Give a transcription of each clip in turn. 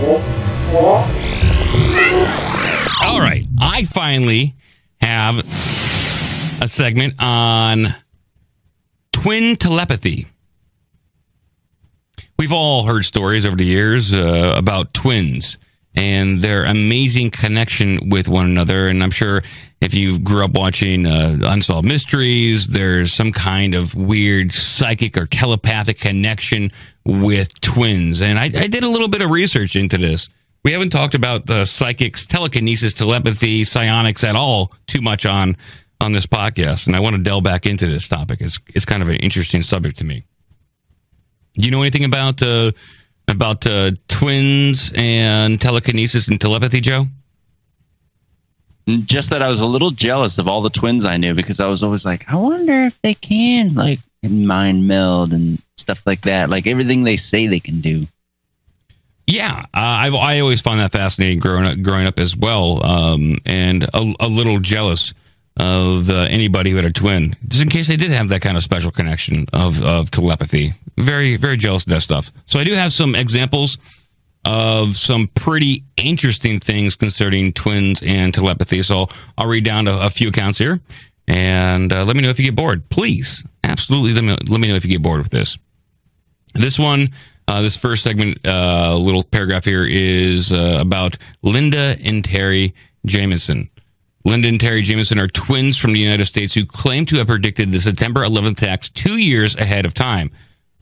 All right. I finally have a segment on twin telepathy. We've all heard stories over the years about twins and their amazing connection with one another. And I'm sure if you grew up watching Unsolved Mysteries, there's some kind of weird psychic or telepathic connection with twins. And I did a little bit of research into this. We haven't talked about the psychics, telekinesis, telepathy, psionics at all too much on this podcast. And I want to delve back into this topic. It's kind of an interesting subject to me. Do you know anything about twins and telekinesis and telepathy, Joe? Just that I was a little jealous of all the twins I knew, because I was always like, I wonder if they can like mind meld and stuff like that, like everything they say they can do. Yeah, I always found that fascinating growing up as well, and a little jealous of anybody who had a twin, just in case they did have that kind of special connection of telepathy. Very, very jealous of that stuff. So I do have some examples of some pretty interesting things concerning twins and telepathy. So I'll read down a few accounts here, and let me know if you get bored. Please, absolutely, let me know if you get bored with this. This one, this first segment, little paragraph here is about Linda and Terry Jamison. Linda and Terry Jamison are twins from the United States who claim to have predicted the September 11th attacks 2 years ahead of time.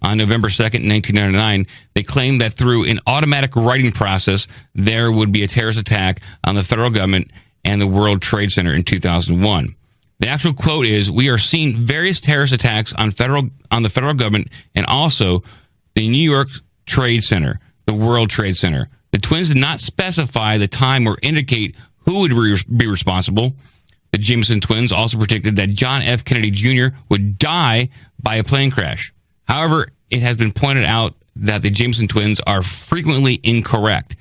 On November 2nd, 1999, they claimed that through an automatic writing process, there would be a terrorist attack on the federal government and the World Trade Center in 2001. The actual quote is, "We are seeing various terrorist attacks on the federal government and also the New York Trade Center, the World Trade Center." The twins did not specify the time or indicate who would be responsible. The Jameson twins also predicted that John F. Kennedy Jr. would die by a plane crash. However, it has been pointed out that the Jameson twins are frequently incorrect.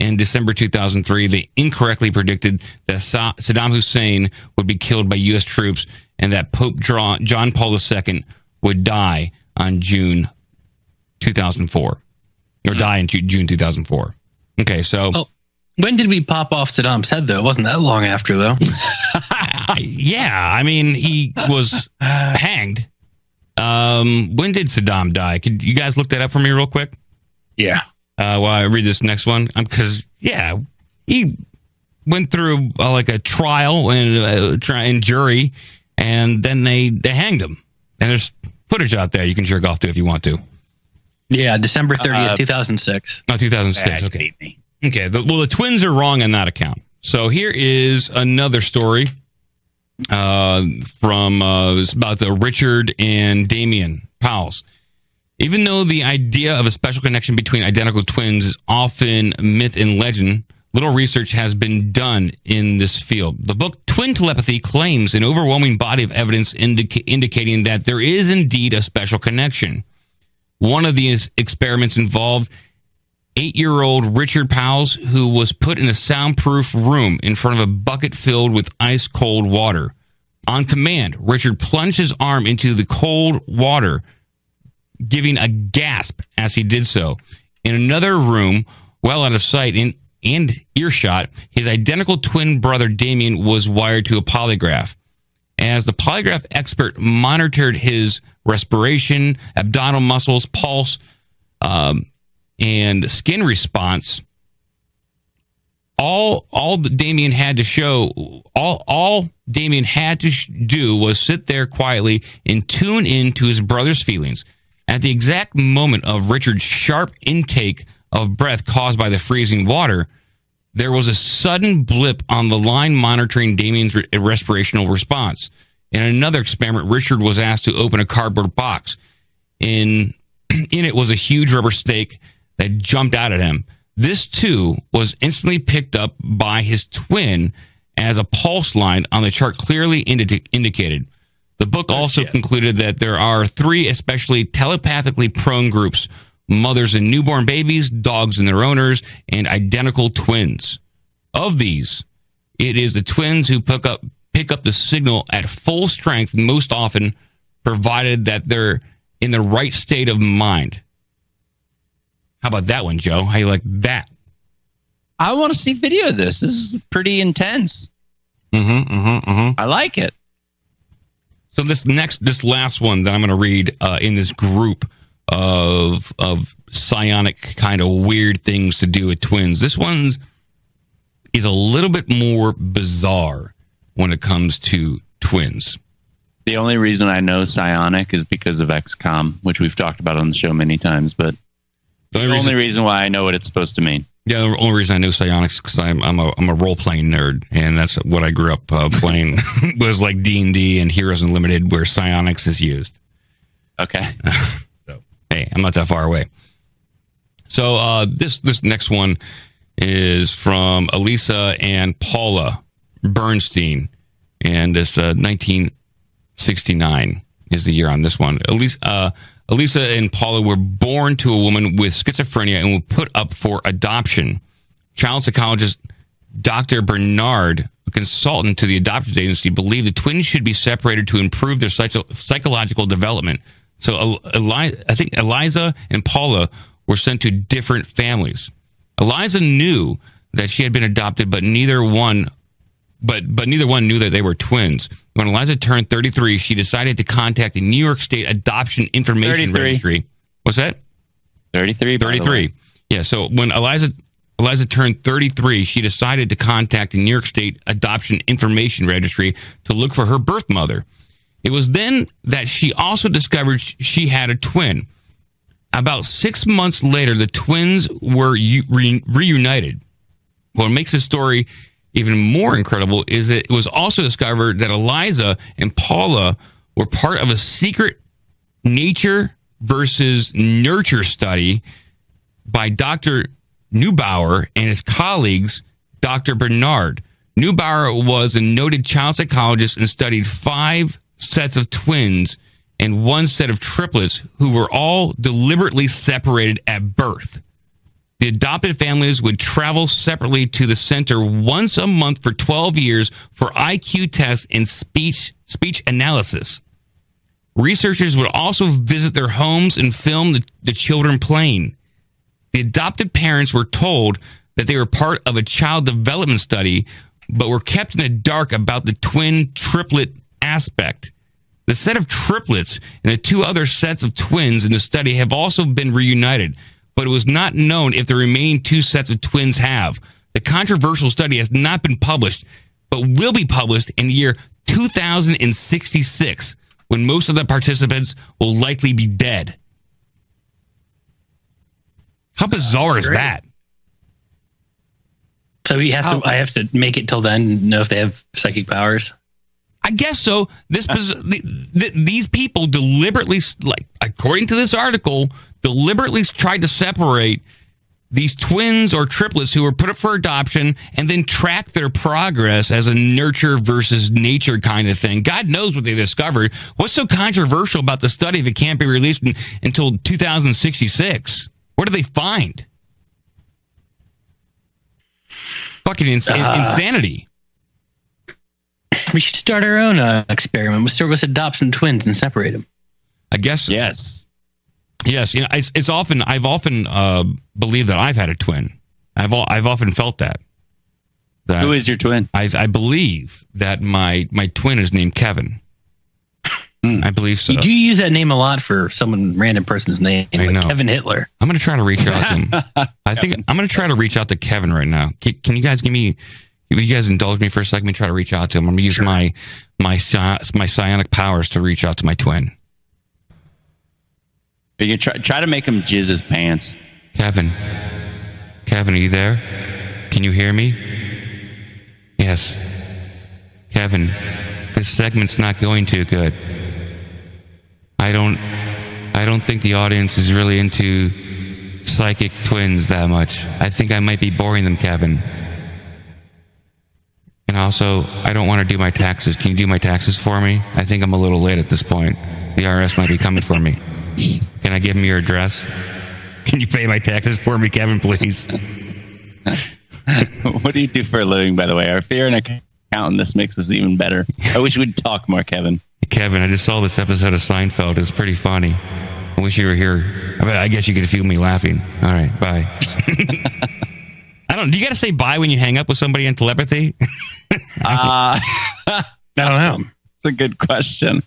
In December 2003, they incorrectly predicted that Saddam Hussein would be killed by U.S. troops and that Pope John Paul II would die on June 2004. Or die in June 2004. Okay, so... Oh, when did we pop off Saddam's head, though? It wasn't that long after, though. Yeah, I mean, he was hanged. When did Saddam die? Could you guys look that up for me real quick? Yeah. While I read this next one, because he went through like a trial and jury, and then they hanged him. And there's footage out there you can jerk off to if you want to. Yeah, December 30th, 2006. Oh, 2006. Okay. Okay. The twins are wrong on that account. So here is another story. It's about the Richard and Damien Powells. Even though the idea of a special connection between identical twins is often myth and legend, little research has been done in this field. The book Twin Telepathy claims an overwhelming body of evidence indicating that there is indeed a special connection. One of these experiments involved 8-year-old Richard Powells, who was put in a soundproof room in front of a bucket filled with ice-cold water. On command, Richard plunged his arm into the cold water, giving a gasp as he did so. In another room, well out of sight and earshot, his identical twin brother Damien was wired to a polygraph. As the polygraph expert monitored his respiration, abdominal muscles, pulse, and skin response, all Damien had to do was sit there quietly and tune in to his brother's feelings. At the exact moment of Richard's sharp intake of breath caused by the freezing water, there was a sudden blip on the line monitoring Damien's respirational response. In another experiment, Richard was asked to open a cardboard box. In it was a huge rubber stake that jumped out at him. This, too, was instantly picked up by his twin as a pulse line on the chart clearly indicated. The book also concluded that there are 3 especially telepathically prone groups: mothers and newborn babies, dogs and their owners, and identical twins. Of these, it is the twins who pick up the signal at full strength most often, provided that they're in the right state of mind. How about that one, Joe? How you like that? I want to see video of this. This is pretty intense. I like it. So this last one that I'm going to read in this group of psionic kind of weird things to do with twins. This one is a little bit more bizarre when it comes to twins. The only reason I know psionic is because of XCOM, which we've talked about on the show many times. But the only reason why I know what it's supposed to mean. Yeah, the only reason I know psionics is because I'm a role playing nerd, and that's what I grew up playing. Was like D&D and Heroes Unlimited, where psionics is used. Okay. So hey, I'm not that far away. So this next one is from Elisa and Paula Bernstein, and it's 1969 is the year on this one. Elisa and Paula were born to a woman with schizophrenia and were put up for adoption. Child psychologist Dr. Bernard, a consultant to the adoptions agency, believed the twins should be separated to improve their psychological development. So I think Eliza and Paula were sent to different families. Eliza knew that she had been adopted, but neither one knew that they were twins. When Eliza turned 33, she decided to contact the New York State Adoption Information 33. Registry. What's that? 33. 33. Yeah, so when Eliza turned 33, she decided to contact the New York State Adoption Information Registry to look for her birth mother. It was then that she also discovered she had a twin. About 6 months later, the twins were reunited. What makes this story even more incredible is that it was also discovered that Eliza and Paula were part of a secret nature versus nurture study by Dr. Neubauer and his colleagues, Dr. Bernard. Neubauer was a noted child psychologist and studied 5 sets of twins and 1 set of triplets who were all deliberately separated at birth. The adopted families would travel separately to the center once a month for 12 years for IQ tests and speech analysis. Researchers would also visit their homes and film the children playing. The adopted parents were told that they were part of a child development study, but were kept in the dark about the twin triplet aspect. The set of triplets and the 2 other sets of twins in the study have also been reunited, but it was not known if the remaining 2 sets of twins have. The controversial study has not been published, but will be published in the year 2066, when most of the participants will likely be dead. How bizarre is that? So I have to make it till then to know if they have psychic powers. I guess so. These people deliberately, like according to this article, deliberately tried to separate these twins or triplets who were put up for adoption and then track their progress as a nurture versus nature kind of thing. God knows what they discovered. What's so controversial about the study if it can't be released until 2066? What do they find? Fucking insanity. We should start our own experiment. We'll start with adoption twins and separate them. I guess. Yes. Yes. You know, I've often believed that I've had a twin. I've often felt that. Who is your twin? I believe that my twin is named Kevin. I believe so. You do use that name a lot for some random person's name, like Kevin Hitler. I'm going to try to reach out to him. I think I'm going to try to reach out to Kevin right now. Can you guys will you guys indulge me for a second? Let me try to reach out to him. I'm going to use my psionic powers to reach out to my twin. You try to make him jizz his pants. Kevin, are you there? Can you hear me? Yes. Kevin, this segment's not going too good. I don't think the audience is really into psychic twins that much. I think I might be boring them, Kevin. And also, I don't want to do my taxes. Can you do my taxes for me? I think I'm a little late at this point. The IRS might be coming for me. Can I give them your address? Can you pay my taxes for me, Kevin, please? What do you do for a living, by the way? If you're an accountant, this makes this even better. I wish we'd talk more, Kevin. Kevin, I just saw this episode of Seinfeld. It's pretty funny. I wish you were here. I guess you could feel me laughing. All right, bye. I don't. Do you got to say bye when you hang up with somebody in telepathy? I don't know. It's a good question.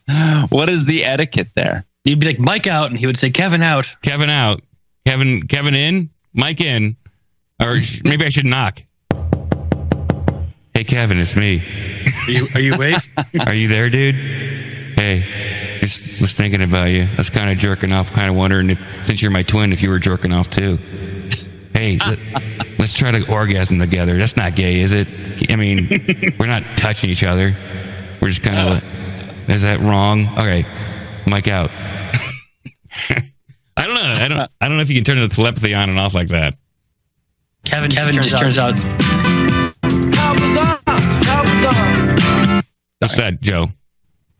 What is the etiquette there? You'd be like, Mike out, and he would say, Kevin out. Kevin out. Kevin in. Mike in. Or maybe I should knock. Hey, Kevin, it's me. Are you awake? Are you there, dude? Hey, just was thinking about you. I was kind of jerking off, kind of wondering if, since you're my twin, if you were jerking off too. Hey, let's try to orgasm together. That's not gay, is it? I mean, we're not touching each other. We're just kind of. Is that wrong? Okay, Mike out. I don't know. I don't know if you can turn the telepathy on and off like that. Kevin just turns out. What's that, Joe?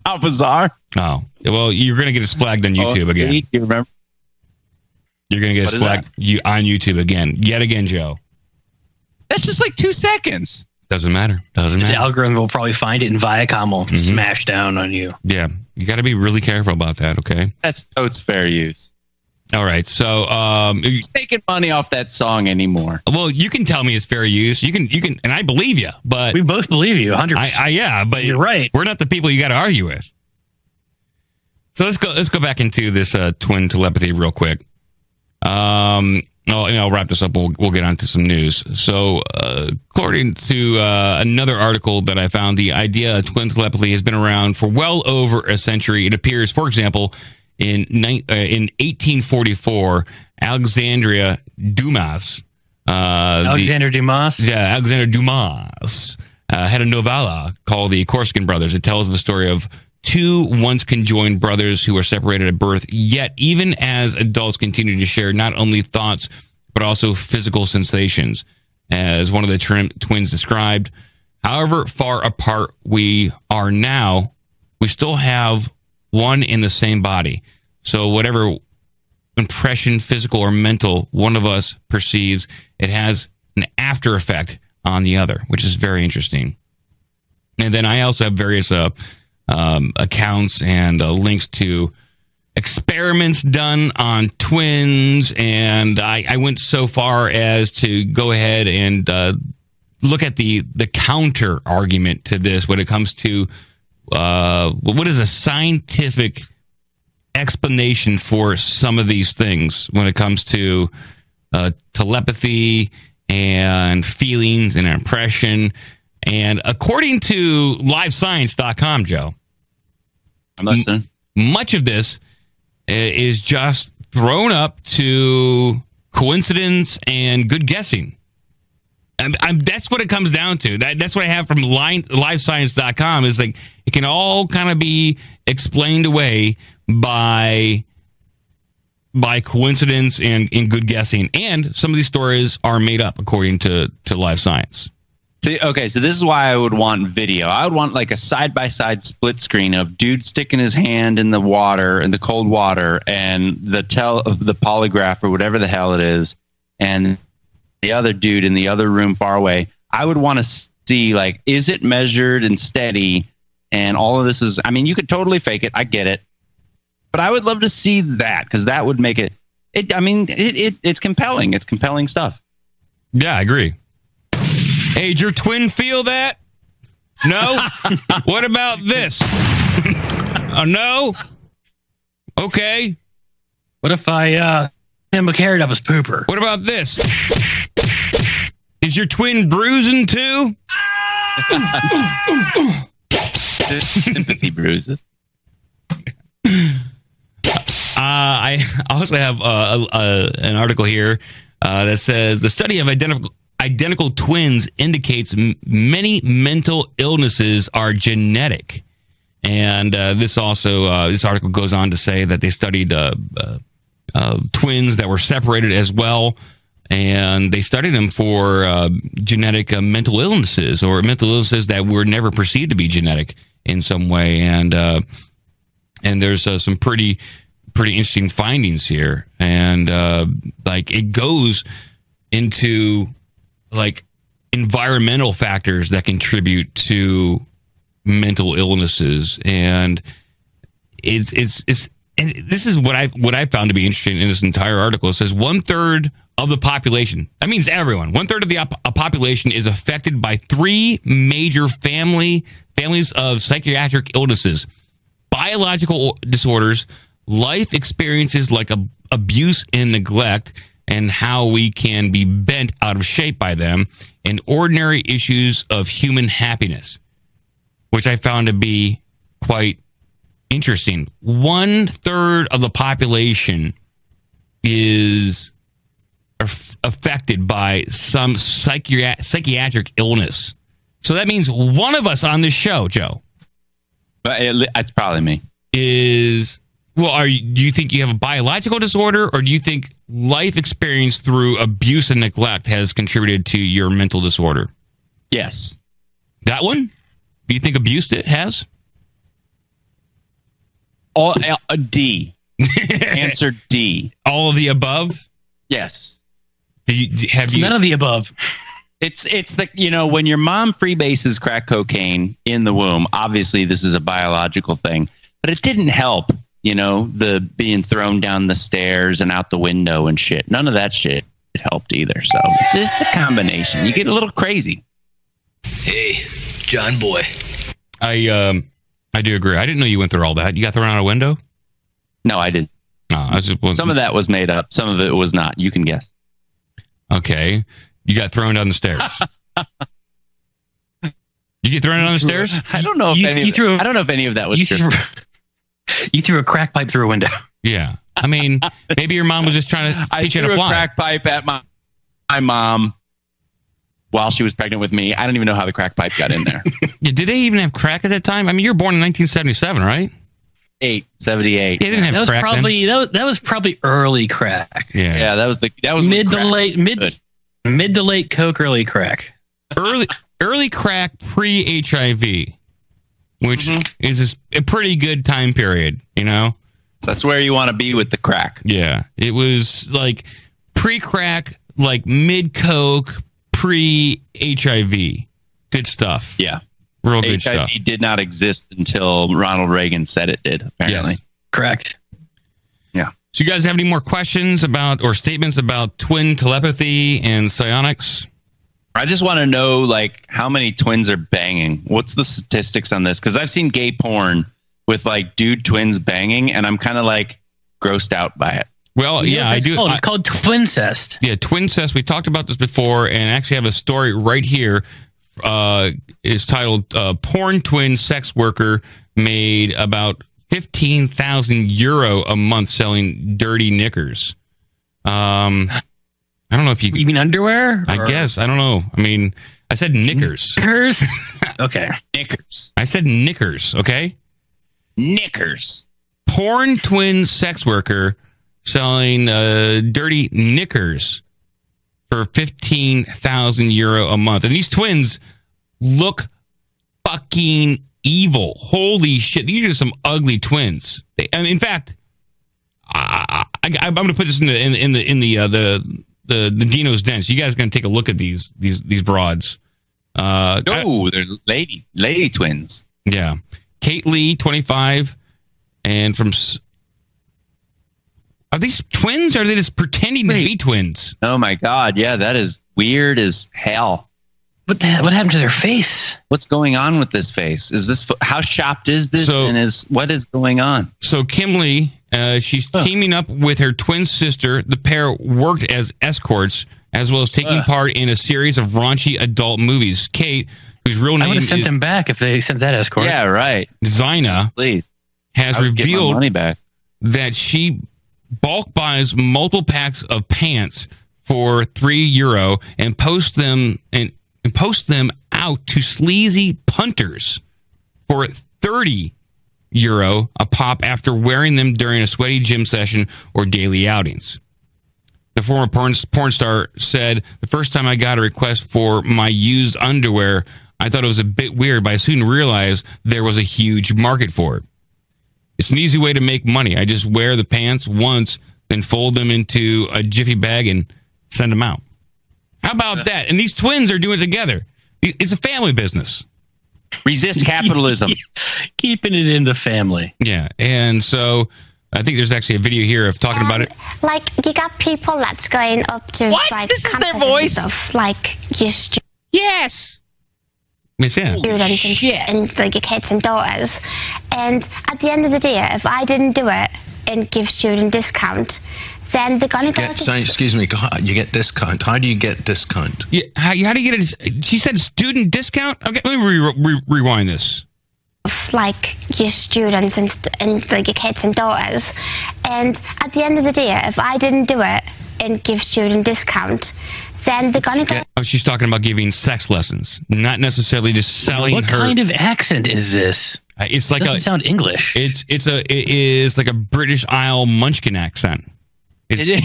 How bizarre. Oh, well, you're going to get us flagged on YouTube again. You remember? You're going to get us flagged on YouTube again. Yet again, Joe. That's just like 2 seconds. Doesn't matter. The algorithm will probably find it, and Viacom will smash down on you. Yeah. You got to be really careful about that, okay? It's fair use. All right. So, who's taking money off that song anymore? Well, you can tell me it's fair use. You can, and I believe you, but we both believe you 100%. Yeah, but you're right. We're not the people you got to argue with. So let's go back into this twin telepathy real quick. I'll wrap this up. We'll get on to some news. So, according to another article that I found, the idea of twin telepathy has been around for well over a century. It appears, for example, in 1844, Alexandre Dumas. Alexander Dumas had a novella called The Corsican Brothers. It tells the story of two once conjoined brothers who were separated at birth, yet even as adults continue to share not only thoughts, but also physical sensations. As one of the twins described, however far apart we are now, we still have one in the same body. So whatever impression, physical or mental, one of us perceives, it has an after effect on the other, which is very interesting. And then I also have various accounts and links to experiments done on twins, and I went so far as to go ahead and look at the counter argument to this when it comes to what is a scientific explanation for some of these things when it comes to telepathy and feelings and impression. And according to livescience.com, Joe, I'm listening. Much of this is just thrown up to coincidence and good guessing. That's what it comes down to. That's what I have from livescience.com is like it can all kind of be explained away by coincidence and good guessing. And some of these stories are made up according to Live Science. Okay, so this is why I would want video. I would want like a side-by-side split screen of dude sticking his hand in the water, in the cold water, and the polygraph or whatever the hell it is, and the other dude in the other room far away. I would want to see, like, is it measured and steady? And all of this is, I mean, you could totally fake it. I get it. But I would love to see that because that would make it's compelling. It's compelling stuff. Yeah, I agree. Hey, did your twin feel that? No? What about this? No? Okay. What if I him a carrot up his pooper? What about this? Is your twin bruising too? Sympathy bruises. I also have an article here that says the study of identical twins indicates many mental illnesses are genetic. And this article goes on to say that they studied twins that were separated as well. And they studied them for genetic mental illnesses or mental illnesses that were never perceived to be genetic in some way. And there's some pretty interesting findings here. And it goes into like environmental factors that contribute to mental illnesses. And it's and this is what I found to be interesting in this entire article. It says 1/3 of the population. That means everyone. 1/3 of the population is affected by 3 major families of psychiatric illnesses: biological disorders, life experiences like abuse and neglect, and how we can be bent out of shape by them, and ordinary issues of human happiness, which I found to be quite interesting. 1/3 of the population is affected by some psychiatric illness. So that means one of us on this show, Joe, but it's probably me. Do you think you have a biological disorder, or do you think life experience through abuse and neglect has contributed to your mental disorder? Yes. That one? Do you think abuse has? D. Answer D. All of the above? Yes. None of the above. It's the, when your mom freebases crack cocaine in the womb, obviously this is a biological thing, but it didn't help, the being thrown down the stairs and out the window and shit. None of that shit helped either. So it's just a combination. You get a little crazy. Hey, John Boy. I do agree. I didn't know you went through all that. You got thrown out a window? No, I didn't. Some of that was made up. Some of it was not. You can guess. Okay. You got thrown down the stairs. You get thrown down the stairs? I don't know if I don't know if any of that was true. You threw a crack pipe through a window. Yeah. I mean, maybe your mom was just trying to teach you how to fly. I threw a crack pipe at my mom while she was pregnant with me. I don't even know how the crack pipe got in there. Yeah, did they even have crack at that time? I mean, you were born in 1977, right? 78. They didn't have crack then. That was probably early crack. Yeah, that was mid to late coke, early crack. Early crack pre-HIV, which is a pretty good time period, That's where you want to be with the crack. Yeah, it was like pre-crack, like mid-coke, pre-HIV. Good stuff. Yeah. Real good stuff. HIV did not exist until Ronald Reagan said it did, apparently. Yes. Correct. Yeah. So you guys have any more questions about or statements about twin telepathy and psionics? I just want to know, how many twins are banging? What's the statistics on this? Because I've seen gay porn with, dude twins banging, and I'm kind of, grossed out by it. Well, yeah, I do. It's called twincest. Yeah, twincest. We talked about this before, and actually have a story right here. Is titled "Porn Twin Sex Worker Made About 15,000 euro a month selling dirty knickers." I don't know if you mean underwear? I guess I don't know. I mean, I said knickers. Knickers? Okay, knickers. I said knickers. Okay, knickers. Porn twin sex worker selling dirty knickers for 15,000 euro a month. And these twins look fucking evil. Holy shit. These are some ugly twins. In fact, I'm going to put this in the Dino's Den. So you guys are going to take a look at these broads. They're lady twins. Yeah. Kate Lee, 25, and from... Are these twins, or are they just pretending to be twins? Oh, my God. Yeah, that is weird as hell. What happened to their face? What's going on with this face? Is this how shopped is this? What is going on? So Kim Lee, she's teaming up with her twin sister. The pair worked as escorts, as well as taking part in a series of raunchy adult movies. Kate, whose real name I would have sent them back if they sent that escort. Yeah, right. Zina, please, has revealed money back. That she bulk buys multiple packs of pants for €3 and posts them out to sleazy punters for €30 a pop after wearing them during a sweaty gym session or daily outings. The former porn star said, "The first time I got a request for my used underwear, I thought it was a bit weird, but I soon realized there was a huge market for it. It's an easy way to make money. I just wear the pants once, then fold them into a jiffy bag and send them out." How about that? And these twins are doing it together. It's a family business. Resist capitalism. Keeping it in the family. Yeah. And so I think there's actually a video here of talking about it. Like, you got people that's going up to What? like This is their campuses voice? and stuff, like your Yes. Miss yeah. students and like your kids and daughters. And at the end of the day, if I didn't do it and give student discount, then they're gonna go. Excuse me. You get discount. How do you get discount? Yeah, how do you get it? She said student discount. Okay, let me rewind this. Like your students and like your kids and daughters. And at the end of the day, if I didn't do it and give student discount, then they're gonna go. Oh, she's talking about giving sex lessons, not necessarily just selling What her. kind of accent is this? It's like Doesn't sound English. It is like a British Isle Munchkin accent. It is.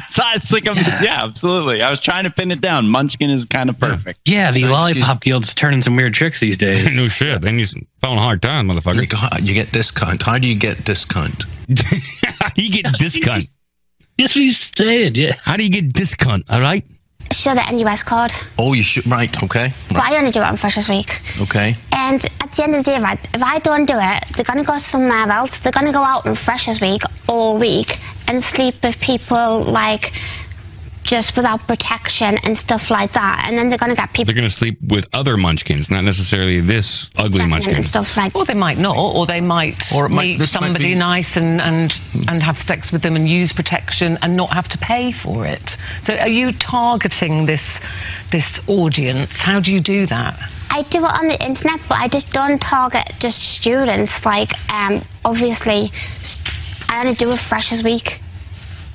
It's like yeah, absolutely. I was trying to pin it down. Munchkin is kind of perfect. Yeah, the Lollipop Guild's turning some weird tricks these days. No shit. They need some phone hard time, motherfucker. You get discount. How do you get discount? How do you get discount? That's what he's saying, yeah. How do you get discount? All right. Show the NUS code. Oh, you should. Right. Okay. But I only do it on Freshers Week. Okay. And at the end of the day, if I don't do it, they're going to go somewhere else. They're going to go out on Freshers Week all week and sleep with people like just without protection and stuff like that. And then they're going to get people. They're going to sleep with other munchkins, not necessarily this ugly munchkin. And stuff like Or they might not, or they might meet somebody nice and have sex with them and use protection and not have to pay for it. So are you targeting this audience? How do you do that? I do it on the internet, but I just don't target just students. Like, obviously, I only do a Freshers Week.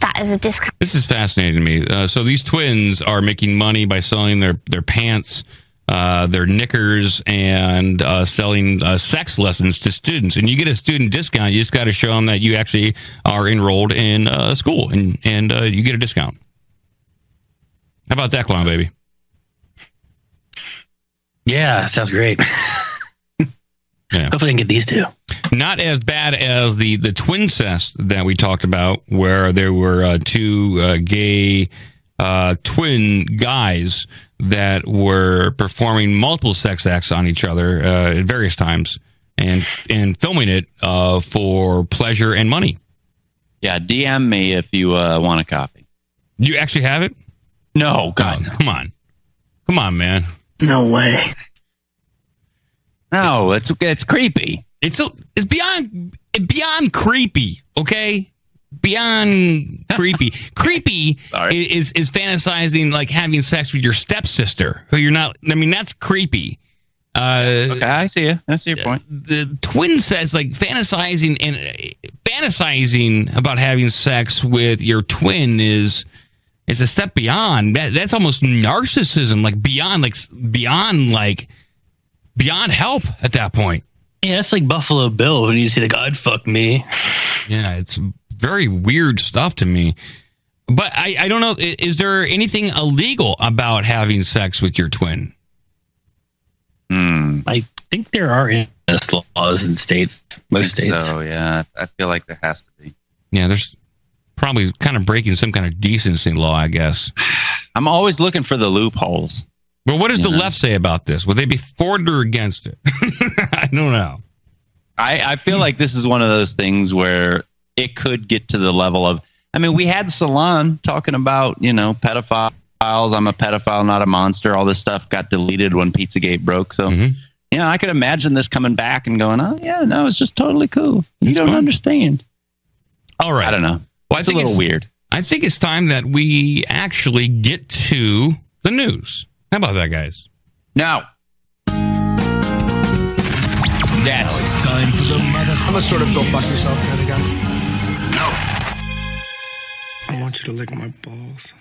That is a discount. This is fascinating to me. So these twins are making money by selling their pants, their knickers, and selling sex lessons to students. And you get a student discount. You just got to show them that you actually are enrolled in school, and you get a discount. How about that, clown baby? Yeah, sounds great. Yeah. Hopefully I can get these two. Not as bad as the twincest that we talked about, where there were two gay twin guys that were performing multiple sex acts on each other at various times and filming it for pleasure and money. Yeah, DM me if you want a copy. You actually have it? No, God. Oh, come on, man. No way. No, it's creepy. It's beyond creepy, okay? Beyond creepy. Creepy is fantasizing like having sex with your stepsister, who you're not. I mean, that's creepy. Okay, I see you. I see your point. The twin says like fantasizing about having sex with your twin is a step beyond. That's almost narcissism, like beyond help at that point. Yeah, it's like Buffalo Bill when you say like, I'd fuck me. Yeah, it's very weird stuff to me. But I don't know. Is there anything illegal about having sex with your twin? I think there are incest laws in states. Most states. So, yeah. I feel like there has to be. Yeah, there's probably kind of breaking some kind of decency law, I guess. I'm always looking for the loopholes. Well, what does the left say about this? Would they be for it or against it? I don't know. I feel like this is one of those things where it could get to the level of, I mean, we had Salon talking about, pedophiles. I'm a pedophile, not a monster. All this stuff got deleted when Pizzagate broke. So, I could imagine this coming back and going, oh, yeah, no, it's just totally cool. You don't understand. All right. I don't know. Well, it's a little weird. I think it's time that we actually get to the news. How about that, guys? No. That's it's time for the mother. I'm a sort of go fuck yourself kind of guy. No. I want you to lick my balls.